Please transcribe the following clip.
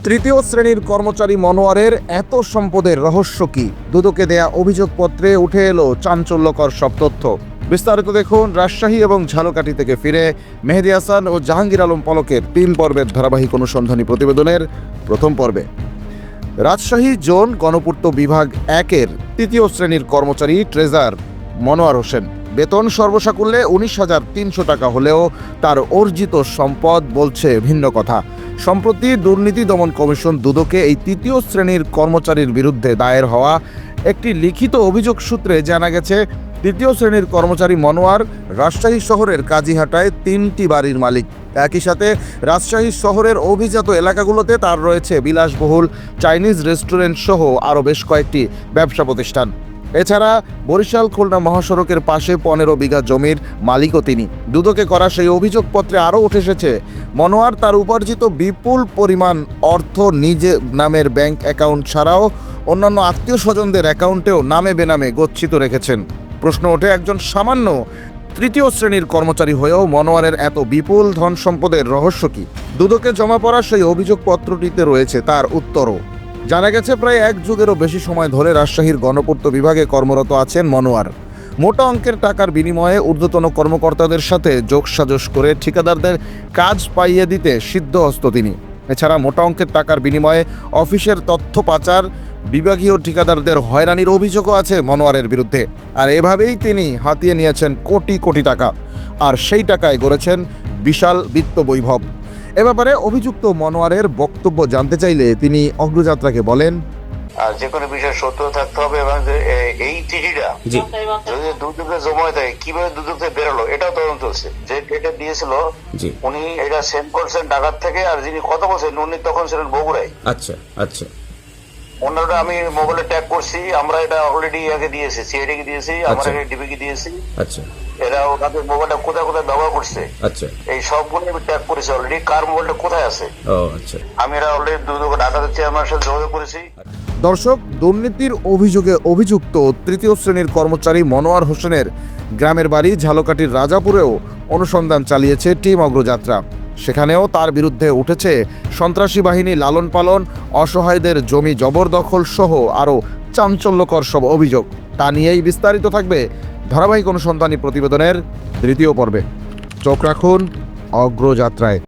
তৃতীয় শ্রেণীর কর্মচারী মনোয়ারের এত সম্পদের রহস্য কি? দুদকে দেয়া অভিযোগপত্রে উঠে এলো চাঞ্চল্যকর সব তথ্য। বিস্তারিত দেখুন রাজশাহী এবং ঝালকাঠি থেকে ফিরে মেহেদী হাসান ও জাহাঙ্গীর আলম পলকের 3 পর্বের ধারাবাহিক অনুসন্ধানী প্রতিবেদনের প্রথম পর্বে। রাজশাহী জোন গণপূর্ত বিভাগ 1-এর তৃতীয় শ্রেণীর কর্মচারী ট্রেজার মনোয়ার হোসেন। বেতন সর্বসাকুল্যে 19,300 টাকা হলেও তার অর্জিত সম্পদ বলছে ভিন্ন কথা। সম্প্রতি দুর্নীতি দমন কমিশন দুদকে এই তৃতীয় শ্রেণীর কর্মচারীর বিরুদ্ধে দায়ের হওয়া একটি লিখিত অভিযোগ সূত্রে জানা গেছে, তৃতীয় শ্রেণীর কর্মচারী মনোয়ার রাজশাহী শহরের কাজীহাটায় 3টি বাড়ির মালিক। একই সাথে রাজশাহী শহরের অভিজাত এলাকাগুলোতে তার রয়েছে বিলাসবহুল চাইনিজ রেস্টুরেন্ট সহ আরও বেশ কয়েকটি ব্যবসা প্রতিষ্ঠান। এছাড়া বরিশাল খুলনা মহাসড়কের পাশে 15 বিঘা জমির মালিকও তিনি। দুদকে করা সেই অভিযোগপত্রে আরও উঠে এসেছে, মনোয়ার তার উপার্জিত বিপুল পরিমাণ অর্থ নিজে নামের ব্যাংক অ্যাকাউন্ট ছাড়াও অন্যান্য আত্মীয় স্বজনদের অ্যাকাউন্টেও নামে বেনামে গচ্ছিত রেখেছেন। প্রশ্ন ওঠে, একজন সামান্য তৃতীয় শ্রেণীর কর্মচারী হয়েও মনোয়ারের এত বিপুল ধন সম্পদের রহস্য কি? দুদকে জমা পড়া সেই অভিযোগপত্রটিতে রয়েছে তার উত্তরও। জানা গেছে, প্রায় 1 যুগেরও বেশি সময় ধরে রাজশাহীর গণপূর্ত বিভাগে কর্মরত আছেন মনোয়ার। মোটা অঙ্কের টাকার বিনিময়ে ঊর্ধ্বতন কর্মকর্তাদের সাথে যোগসাজশ করে ঠিকাদারদের কাজ পাইয়ে দিতে সিদ্ধহস্ত তিনি। এছাড়া মোটা অঙ্কের টাকার বিনিময়ে অফিসের তথ্য পাচার, বিভাগীয় ঠিকাদারদের হয়রানির অভিযোগও আছে মনোয়ারের বিরুদ্ধে। আর এভাবেই তিনি হাতিয়ে নিয়েছেন কোটি কোটি টাকা, আর সেই টাকায় গড়েছেন বিশাল বিত্ত বৈভব। এ ব্যাপারে অভিযুক্ত মনোয়ারের বক্তব্য জানতে চাইলে তিনি অগ্রযাত্রাকে বলেন, আর যে কোনো বিষয় সত্য থাকতে হবে এবং এই চিঠিটা যদি দুদকে জমা থাকে কিভাবে দুদক থেকে বেরোলো এটাও তদন্ত হচ্ছে। যে ডেটে দিয়েছিল উনি এটা সেন্ড করছেন ঢাকার থেকে, আর যিনি কথা বলছেন উনি তখন ছিলেন বগুড়ায়। আচ্ছা আচ্ছা, ওনারা আমি মোবাইলে ট্যাগ করছি, আমরা এটা অলরেডি আগে দিয়েছি, সিআইডি কে দিয়েছি, আমরা ডিবি কে দিয়েছি। আচ্ছা, এরা ওনাদের মোবাইলটা কোথায় কোথায় ব্যবহার করছে, আচ্ছা, এই সবগুলো আমি ট্যাগ করেছি অলরেডি, কার মোবাইলটা কোথায় আছে। ও আচ্ছা, আমি এরা অলরেডি দুদক ঢাকাতে চেয়ারম্যানের সাথে যোগাযোগ করেছি। দর্শক, দুর্নীতির অভিযোগে অভিযুক্ত তৃতীয় শ্রেণীর কর্মচারী মনোয়ার হোসেনের গ্রামের বাড়ি ঝালকাঠির রাজাপুরেও অনুসন্ধান চালিয়েছে টিম অগ্রযাত্রা। সেখানেও তার বিরুদ্ধে উঠেছে সন্ত্রাসী বাহিনী লালন পালন, অসহায়দের জমি জবরদখল সহ আরও চাঞ্চল্যকর সব অভিযোগ। তা নিয়েই বিস্তারিত থাকবে ধারাবাহিক অনুসন্ধানী প্রতিবেদনের 3য় পর্বে। চোখ রাখুন অগ্রযাত্রায়।